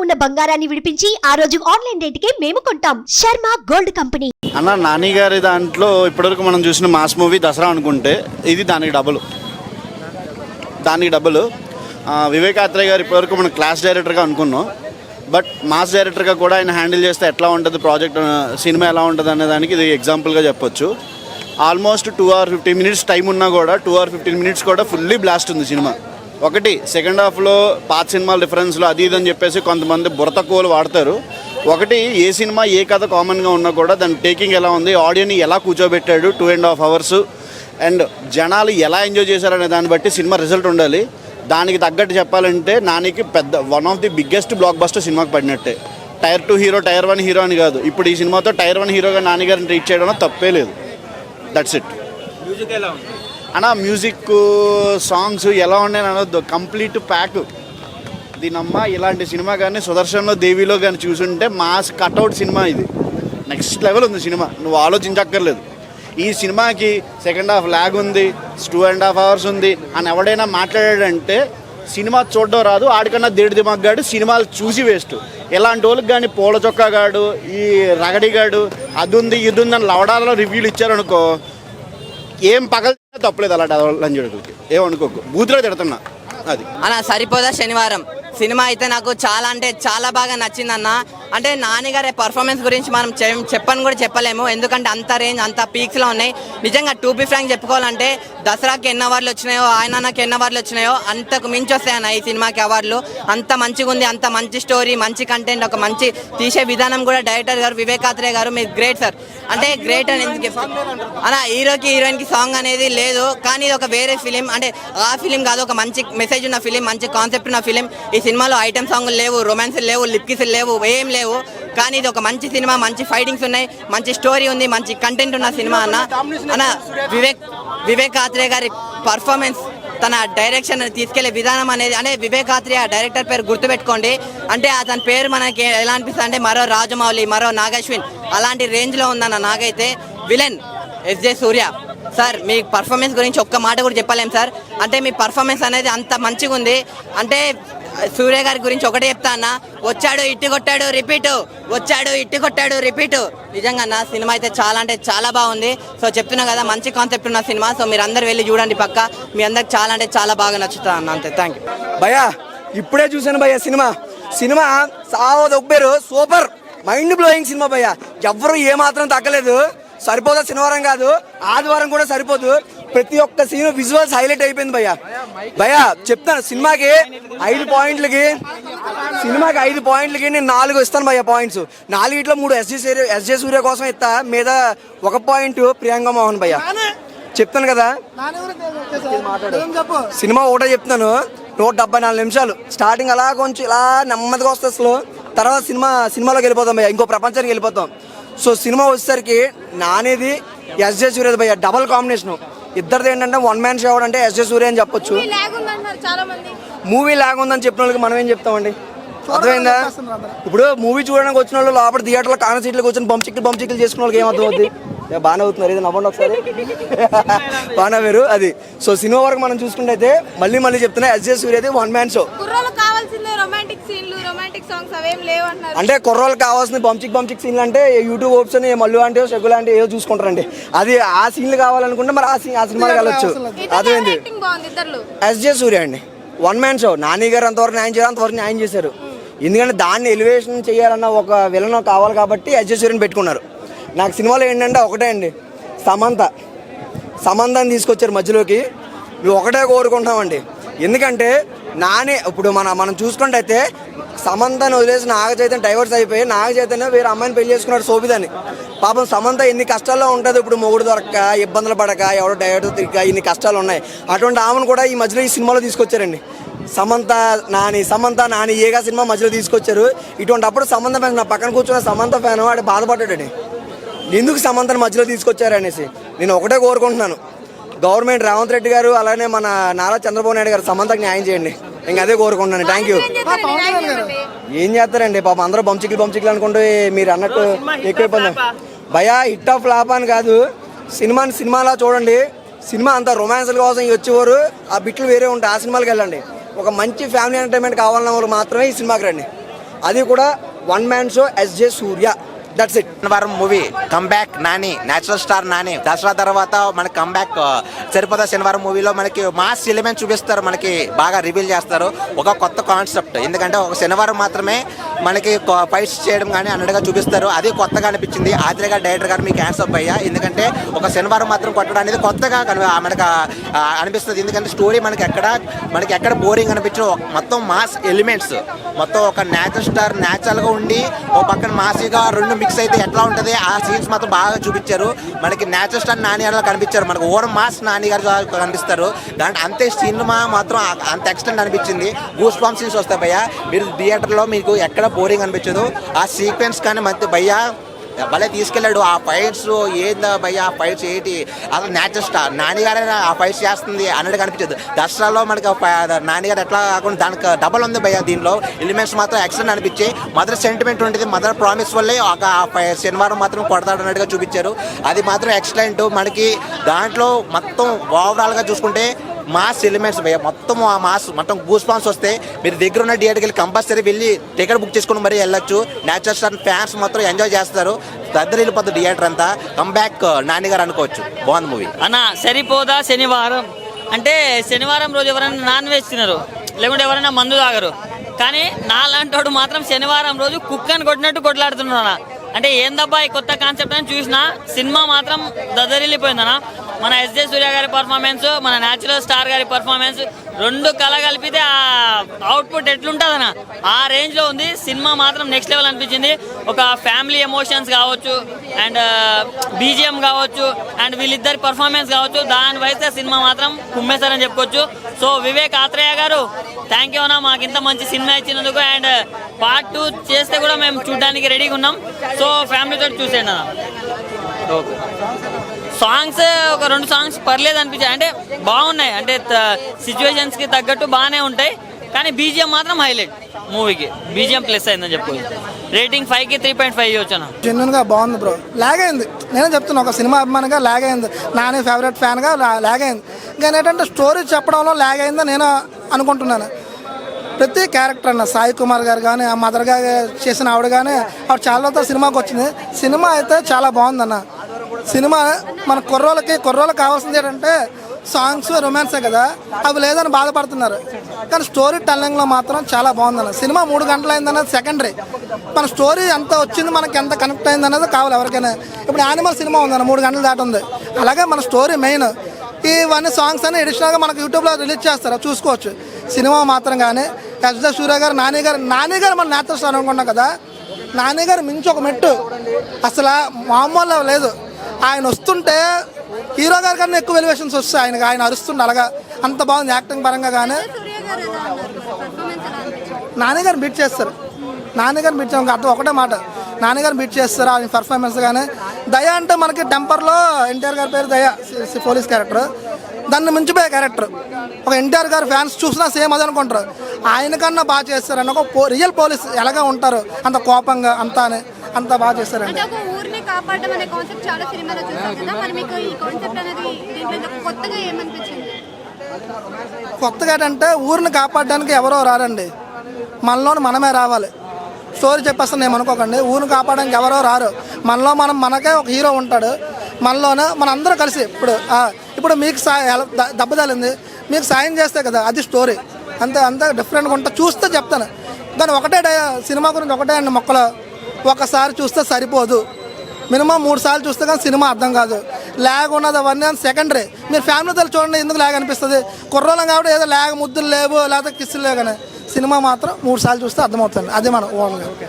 ఉన్న బంగారాన్ని విడిపించి ఆ రోజు ఆన్లైన్ రేటుకే మేము కొంటాం. Sharma gold company. అన్న నాని గారి దాంట్లో ఇప్పటివరకు మనం చూసిన మాస్ మూవీ దసరా అనుకుంటే ఇది దానికి డబుల్. వివేక్ ఆత్రేయ గారు ఇప్పటివరకు మనం క్లాస్ డైరెక్టర్గా అనుకున్నాం. బట్ మాస్ డైరెక్టర్గా కూడా ఆయన హ్యాండిల్ చేస్తే ఎట్లా ఉంటుంది ప్రాజెక్ట్, సినిమా ఎలా ఉంటుంది అనే దానికి ఇది ఎగ్జాంపుల్గా చెప్పొచ్చు. ఆల్మోస్ట్ 2 hours 15 minutes టైం ఉన్నా కూడా 2 hours 15 minutes కూడా ఫుల్లీ బ్లాస్ట్ ఉంది సినిమా. ఒకటి సెకండ్ హాఫ్లో పాత సినిమాల రిఫరెన్స్లో అది ఇదని చెప్పేసి కొంతమంది బురతకోలు వాడతారు. ఒకటి ఏ సినిమా ఏ కథ కామన్గా ఉన్నా కూడా దాని టేకింగ్ ఎలా ఉంది, ఆడియన్ని ఎలా కూర్చోబెట్టాడు 2.5 hours, అండ్ జనాలు ఎలా ఎంజాయ్ చేశారనే దాన్ని బట్టి సినిమా రిజల్ట్ ఉండాలి. దానికి తగ్గట్టు చెప్పాలంటే నానికి one of the biggest block buster సినిమాకి పడినట్టే. Tier 2 హీరో, Tier 1 హీరో అని కాదు, ఇప్పుడు ఈ సినిమాతో Tier 1 హీరోగా నాని గారిని ట్రీట్ చేయడంలో తప్పే లేదు. That's it. మ్యూజిక్ ఎలా ఉంది అన్న? మ్యూజిక్ సాంగ్స్ ఎలా ఉన్నాయి అనొద్దు, కంప్లీట్ ప్యాక్. దీనమ్మ ఇలాంటి సినిమా కానీ సుదర్శన్లో దేవిలో కానీ చూసుంటే మాస్ కట్అవుట్ సినిమా. ఇది నెక్స్ట్ లెవెల్ ఉంది సినిమా, నువ్వు ఆలోచించక్కర్లేదు. ఈ సినిమాకి సెకండ్ హాఫ్ ల్యాగ్ ఉంది, 2.5 hours ఉంది అని ఎవడైనా మాట్లాడాడంటే సినిమా చూడడం రాదు, ఆడికన్నా దేడి దిమాగ్గాడు, సినిమాలు చూసి వేస్ట్. ఇలాంటి వాళ్ళకి కానీ పూల చొక్కాగాడు, ఈ రగడిగాడు, అది ఉంది ఇది ఉంది అని లవడాలలో రివ్యూలు ఇచ్చారనుకో, ఏం పగల తప్పలేదు అలాంటి లంజుడికి, ఏమనుకోకు, బూతులో తిడుతున్నా. అది అన్న సరిపోదా శనివారం సినిమా అయితే నాకు చాలా అంటే చాలా బాగా నచ్చిందన్న. అంటే నాని గారి పర్ఫార్మెన్స్ గురించి మనం చెప్పని కూడా చెప్పలేము, ఎందుకంటే అంత రేంజ్ అంత పీక్స్లో ఉన్నాయి. నిజంగా టు బి ఫ్రాంక్ చెప్పుకోవాలంటే దసరాకి ఎన్ని అవార్డులు వచ్చినాయో, ఆయనకి ఎన్ని అవార్డులు వచ్చినాయో అంతకు మించి వస్తాయన్న ఈ సినిమాకి అవార్డులు. అంత మంచిగా ఉంది, అంత మంచి స్టోరీ, మంచి కంటెంట్, ఒక మంచి తీసే విధానం కూడా డైరెక్టర్ గారు వివేక్ ఆత్రేయ గారు మీరు గ్రేట్ సార్. అంటే గ్రేట్ అని ఎందుకు చెప్తాను అన్న, హీరోకి హీరోయిన్కి సాంగ్ అనేది లేదు, కానీ ఇది ఒక వేరే ఫిలిం. అంటే ఆ ఫిలిం కాదు, ఒక మంచి మెసేజ్ ఉన్న ఫిలిం, మంచి కాన్సెప్ట్ ఉన్న ఫిలిం. ఈ సినిమాలో ఐటమ్ సాంగ్లు లేవు, రొమాన్స్లు లేవు, లిప్ కిస్లు లేవు, ఏం లేవు, కానీ ఇది ఒక మంచి సినిమా, మంచి ఫైటింగ్స్ ఉన్నాయి, మంచి స్టోరీ ఉంది, మంచి కంటెంట్ ఉన్న సినిమా అన్న. వివేక్ ఆత్రేయ గారి పర్ఫార్మెన్స్, తన డైరెక్షన్ తీసుకెళ్లే విధానం అనేది, అంటే వివేక్ ఆత్రేయ డైరెక్టర్ పేరు గుర్తుపెట్టుకోండి. అంటే అతని పేరు మనకి ఎలా అనిపిస్తుంది అంటే మరో రాజమౌళి, మరో నాగశ్విన్ అలాంటి రేంజ్లో ఉందన్న. నాకైతే విలన్ ఎస్జే సూర్య సార్, మీ పర్ఫార్మెన్స్ గురించి ఒక్క మాట కూడా చెప్పలేం సార్. అంటే మీ పర్ఫార్మెన్స్ అనేది అంత మంచిగా ఉంది. అంటే సూర్య గారి గురించి ఒకటే చెప్తా అన్న, వచ్చాడు ఇట్టి కొట్టాడు రిపీటు, వచ్చాడు ఇట్టి కొట్టాడు రిపీటు. నిజంగా నా సినిమా అయితే చాలా అంటే చాలా బాగుంది. సో చెప్తున్నా కదా, మంచి కాన్సెప్ట్ ఉన్న సినిమా. సో మీరు అందరు వెళ్ళి చూడండి, పక్క మీ అందరికి చాలా అంటే చాలా బాగా నచ్చుతా అన్న. అంతే, థ్యాంక్ యూ భయ్యా. ఇప్పుడే చూశాను భయ్యా సినిమా సావో దొబ్బేరు, సూపర్ మైండ్ బ్లోయింగ్ సినిమా భయ్యా. ఎవ్వరు ఏమాత్రం తగ్గలేదు. సరిపోదా శనివారం కాదు, ఆదివారం కూడా సరిపోదు. ప్రతి ఒక్క సీన్ విజువల్స్ హైలైట్ అయిపోయింది భయ్యా. చెప్తాను, సినిమాకి 5 పాయింట్లకి నేను 4 ఇస్తాను భయ్యా పాయింట్స్. 4 3 ఎస్జే సూర్య కోసం ఇస్తా, మీద 1 పాయింట్ ప్రియాంక మోహన్ భయ్యా. చెప్తాను కదా, సినిమా ఒకటే చెప్తున్నాను, 174 నిమిషాలు. స్టార్టింగ్ అలా కొంచెం ఇలా నెమ్మదిగా వస్తే అసలు, తర్వాత సినిమాలోకి వెళ్ళిపోతాం భయ్యా, ఇంకో ప్రపంచానికి వెళ్ళిపోతాం. సో సినిమా వచ్చేసరికి నానేది ఎస్జే సూర్య భయ్యా, డబల్ కాంబినేషన్. ఇద్దరిది ఏంటంటే వన్ మ్యాన్ షో అంటే ఎస్జే సూర్య అని చెప్పొచ్చు. మూవీ లాగ్ ఉందని చెప్పిన వాళ్ళకి మనం ఏం చెప్తామండి, అర్థమైందా? ఇప్పుడు మూవీ చూడడానికి వచ్చిన వాళ్ళు లోపల థియేటర్లో కాన సీట్లు కూర్చొని బంచిక్లు చేసుకున్న వాళ్ళకి ఏమర్థం అవుతుంది? బాగానే అవుతున్నారు, ఇది నవ్వండి ఒకసారి, బాగా వేరు అది. సో సినిమా వరకు మనం చూసుకుంటే అయితే మళ్ళీ చెప్తున్నా, ఎస్జే సూర్యది వన్ మ్యాన్ షో. అంటే కుర్రోళ్ళకి కావాల్సిన బంచిక్ సీన్లు అంటే యూట్యూబ్ ఓప్స్ అని మల్లు అంటే షెగ్గు లాంటి ఏదో చూసుకుంటారండి. అది ఆ సీన్లు కావాలనుకుంటే మరి ఆ సినిమాకి వెళ్ళొచ్చు. అదేంటి ఎస్జే సూర్య అండి, వన్ మ్యాన్ షో. నాని గారు అంతవరకు న్యాయం చేయాలి, అంతవరకు న్యాయం చేశారు. ఎందుకంటే దాన్ని ఎలివేషన్ చేయాలన్న ఒక విలన్ కావాలి కాబట్టి ఎస్జే సూర్యని పెట్టుకున్నారు. నాకు సినిమాలో ఏంటంటే ఒకటే అండి, సమంతాన్ని తీసుకొచ్చారు మధ్యలోకి. మేము ఒకటే కోరుకుంటామండి, ఎందుకంటే నాని ఇప్పుడు మనం చూసుకుంటే అయితే సమంతని వదిలేసి నాగ చైతన్య డైవర్స్ అయిపోయి నాగ చైతన్య వేరే అమ్మాయిని పెళ్లి చేసుకున్నాడు శోభిదని. పాపం సమంత ఎన్ని కష్టాల్లో ఉంటుంది, ఇప్పుడు మొగుడు దొరక్క, ఇబ్బందులు పడక, ఎవడో డైవర్స్ తిరిగా ఇన్ని కష్టాలు ఉన్నాయి. అటువంటి ఆమెను కూడా ఈ మధ్యలో ఈ సినిమాలో తీసుకొచ్చారండి. సమంత నాని ఏగా సినిమా మధ్యలో తీసుకొచ్చారు. ఇటువంటి అప్పుడు సమంత ఫ్యాన్, నా పక్కన కూర్చున్న సమంత ఫ్యాన్ వాడు బాధపడ్డాడండి, ఎందుకు సమంతని మధ్యలో తీసుకొచ్చారు అనేసి. నేను ఒకటే కోరుకుంటున్నాను, గవర్నమెంట్ రేవంత్ రెడ్డి గారు అలానే మన నారా చంద్రబాబు నాయుడు గారు సమంతకి న్యాయం చేయండి. ఇంకా అదే కోరుకుంటున్నాను. Thank you. ఏం చేస్తారండి పాపం, అందరూ బంచిక్లు అనుకుంటూ మీరు అన్నట్టు ఎక్కువైపోయింది భయ్యా. హిట్ ఆఫ్ ఫ్లాప్ అని కాదు, సినిమాలా చూడండి. సినిమా అంతా రొమాన్స్ల కోసం వచ్చేవారు, ఆ బిట్లు వేరే ఉంటాయి. ఆ సినిమాలకు వెళ్ళండి. ఒక మంచి ఫ్యామిలీ ఎంటర్టైన్మెంట్ కావాలన్న వాళ్ళు మాత్రమే ఈ సినిమాకి రండి. అది కూడా one man show SJ Suryah. That's it. శనివారం movie comeback Nani, natural star Nani. Dasara తర్వాత మనకి కంబ్యాక్ సరిపోతా శనివారం మూవీలో మనకి మాస్ ఎలిమెంట్ చూపిస్తారు, మనకి బాగా రివీల్ చేస్తారు. ఒక కొత్త కాన్సెప్ట్, ఎందుకంటే ఒక శనివారం మాత్రమే మనకి ఫైట్స్ చేయడం కానీ అన్నట్టుగా చూపిస్తారు. అది కొత్తగా అనిపించింది. ఆత్రేయ గారు డైరెక్టర్ గారు మీకు హ్యాండ్స్ అప్ అయ్యా, ఎందుకంటే ఒక శనివారం మాత్రం కొట్టడం అనేది కొత్తగా మనకి అనిపిస్తుంది. ఎందుకంటే స్టోరీ మనకి ఎక్కడ బోరింగ్ అనిపించడం, మొత్తం మాస్ ఎలిమెంట్స్, మొత్తం ఒక నేచురల్ స్టార్ న్యాచురల్గా ఉండి ఒక పక్కన మాసీగా రెండు మిక్స్ అయితే ఎట్లా ఉంటుంది ఆ సీన్స్ మాత్రం బాగా చూపించారు. మనకి నేచురల్ స్టార్ నాని గారు కనిపించారు, మనకు ఓవర్ మాస్ నాని గారు కనిపిస్తారు. దాంట్లో అంతే సినిమా మాత్రం అంత ఎక్స్టెంట్ అనిపించింది. గూస్ బాంబ్ సీన్స్ వస్తాయి భయ్యా, మీరు థియేటర్లో మీకు ఎక్కడ బోరింగ్ అనిపించదు. ఆ సీక్వెన్స్ కానీ మధ్య భయ్యా భలే తీసుకెళ్ళాడు. ఆ ఫైట్స్ ఏందా భయ్యా, ఆ ఫైట్స్ ఏంటి, అసలు నేచురల్ స్టార్ నానిగారే ఆ ఫైట్స్ చేస్తుంది అన్నట్టు కనిపించదు. దసరాలో మనకి నానిగారు ఎట్లా కాకుండా దానికి డబల్ ఉంది భయ్యా. దీనిలో ఎలిమెంట్స్ మాత్రం ఎక్సలెంట్ అనిపించాయి. మదర్ సెంటిమెంట్ ఉంటుంది, మదర్ ప్రామిస్ వల్లే ఒక శనివారం మాత్రం కొడతాడు అన్నట్టుగా చూపించారు. అది మాత్రం ఎక్సలెంట్. మనకి దాంట్లో మొత్తం ఓవరాల్గా చూసుకుంటే మాస్ ఎలిమెంట్స్ భయ్యా, మొత్తం ఆ మాస్ మొత్తం గూస్ బాంబ్స్ వస్తే మీరు దగ్గర ఉన్న థియేటర్కి వెళ్ళి కంపల్సరీ వెళ్ళి టికెట్ బుక్ చేసుకుని మరీ వెళ్ళొచ్చు. నేచురల్ స్టార్ ఫ్యాన్స్ మొత్తం ఎంజాయ్ చేస్తారు. దగ్గర వెళ్ళిపోతుంది థియేటర్ అంతా. కంబ్యాక్ నాని గారు అనుకోవచ్చు. బాగుంది మూవీ అన్న. సరిపోదా శనివారం అంటే శనివారం రోజు ఎవరైనా నాన్ వెజ్ తినరు, లేకుంటే ఎవరైనా మందు తాగరు. కానీ నాలాంటోడు మాత్రం శనివారం రోజు కుక్కని కొట్టినట్టు కొట్లాడుతున్నాను. అంటే ఏందబ్బా ఈ కొత్త కాన్సెప్ట్ అని చూసినా సినిమా మాత్రం దద్దరిల్లిపోయిందన్న. మన ఎస్జే సూర్య గారి పర్ఫార్మెన్స్, మన న్యాచురల్ స్టార్ గారి పర్ఫార్మెన్స్ రెండు కలిపితే ఆ అవుట్పుట్ ఎట్లుంటుందన్న ఆ రేంజ్లో ఉంది. సినిమా మాత్రం నెక్స్ట్ లెవెల్ అనిపించింది. ఒక ఫ్యామిలీ ఎమోషన్స్ కావచ్చు, అండ్ బీజిఎం కావచ్చు, అండ్ వీళ్ళిద్దరి పర్ఫార్మెన్స్ కావచ్చు, దాని వయసు సినిమా మాత్రం కుమ్మేశారని చెప్పుకోవచ్చు. సో వివేక్ ఆత్రేయ గారు థ్యాంక్ యూ అన్న, మాకు ఇంత మంచి సినిమా ఇచ్చినందుకు. అండ్ పార్ట్ 2 చేస్తే కూడా మేము చూడడానికి రెడీగా ఉన్నాం. సో ఫ్యామిలీతో చూసేయండి అన్న. ఓకే. సాంగ్స్ ఒక 2 సాంగ్స్ పర్లేదు అనిపించాయి, అంటే బాగున్నాయి, అంటే సిచ్యువేషన్స్కి తగ్గట్టు బాగానే ఉంటాయి. కానీ బీజిఎం మాత్రం హైలైట్ మూవీకి. బీజిఎం ప్లస్ అయిందని చెప్పుకోవచ్చు. రేటింగ్ 5కి 3.5 ఇవ్వచ్చు. జెన్యున్గా బాగుంది బ్రో. లాగ్ అయింది, నేనే చెప్తున్నా, ఒక సినిమా అభిమానిగా లాగ్ అయింది. నాని ఫేవరెట్ ఫ్యాన్గా లాగ్ అయింది. కానీ ఏంటంటే స్టోరీ చెప్పడంలో లాగ్ అయిందని నేను అనుకుంటున్నాను. ప్రతి క్యారెక్టర్ అన్న సాయి కుమార్ గారు కానీ, ఆ మదర్గా చేసిన ఆవిడ కానీ, ఆవిడ చాలా సినిమాకి వచ్చింది. సినిమా అయితే చాలా బాగుందన్న. సినిమా మన కుర్రోళ్ళకి కావాల్సింది ఏంటంటే సాంగ్స్, రొమాన్సే కదా, అవి లేదని బాధపడుతున్నారు. కానీ స్టోరీ టెల్లింగ్లో మాత్రం చాలా బాగుందన్న. సినిమా 3 గంటలు అయిందన్నది సెకండరీ. మన స్టోరీ ఎంత వచ్చింది, మనకి ఎంత కనెక్ట్ అయింది అనేది కావాలి ఎవరికైనా. ఇప్పుడు యానిమల్ సినిమా ఉందన్న, 3 గంటలు దాటి ఉంది. అలాగే మన స్టోరీ మెయిన్. ఇవన్నీ సాంగ్స్ అని ఎడిషనల్గా మనకు యూట్యూబ్లో రిలీజ్ చేస్తారు, చూసుకోవచ్చు. సినిమా మాత్రం కానీ ఎస్జే సూర్య గారు, నాని గారు మన నేతృత్వం స్టార్ అనుకున్నాం కదా. నాని గారు మించి ఒక మెట్టు, అసలు మామూలు లేదు. ఆయన వస్తుంటే హీరో గారి కన్నా ఎక్కువ ఎలివేషన్స్ వస్తాయి ఆయన అరుస్తుండే. అలాగా అంత బాగుంది యాక్టింగ్ పరంగా. కానీ నాన్నగారు బీట్ చేస్తారు, అర్థం ఒకటే మాట, నాన్నగారు బీట్ చేస్తారు ఆయన పర్ఫార్మెన్స్. కానీ దయ అంటే మనకి టెంపర్లో ఎన్టీఆర్ గారి పేరు దయ, పోలీస్ క్యారెక్టర్, దాన్ని మించిపోయే క్యారెక్టర్. ఒక ఎన్టీఆర్ గారు ఫ్యాన్స్ చూసినా సేమ్ అది అనుకుంటారు. ఆయన కన్నా బాగా చేస్తారు అని. ఒక రియల్ పోలీస్ ఎలాగా ఉంటారు, అంత కోపంగా అంత బాగా చేస్తారండి. కాపాడడం అనే కాన్సెప్ట్ చాలా సినిమాలో చూసాం కదా, మరి మీకు ఈ కాన్సెప్ట్ అనేది దీంట్లో కొత్తగా ఏమనిపించింది? కొత్తగా ఏంటంటే ఊరిని కాపాడడానికి ఎవరో రారండి, మనలోని మనమే రావాలి. స్టోరీ చెప్పేస్తాను నేను అనుకోకండి. ఊరిని కాపాడడానికి ఎవరో రారు, మనకే ఒక హీరో ఉంటాడు. మనలోనే మన అందరూ కలిసి ఇప్పుడు మీకు దెబ్బ తగిలింది, మీకు సాయం చేస్తే కదా, అది స్టోరీ. అంతే డిఫరెంట్గా ఉంటా. చూస్తే చెప్తాను, కానీ సినిమా గురించి ఒకటే అండి, మొక్కలు ఒకసారి చూస్తే సరిపోదు, మినిమం 3 సార్లు చూస్తే కానీ సినిమా అర్థం కాదు. ల్యాగ్ ఉన్నది అవన్నీ సెకండరీ. మీరు ఫ్యామిలీతో చూడండి, ఎందుకు ల్యాగ్ అనిపిస్తుంది. కుర్రోళ్ళం కాబట్టి ఏదో ల్యాగ్ ముద్దులు లేవు, లేకపోతే కిస్సులు లేవు. కానీ సినిమా మాత్రం 3 సార్లు చూస్తే అర్థమవుతుంది. అదే మనం ఓన్గా.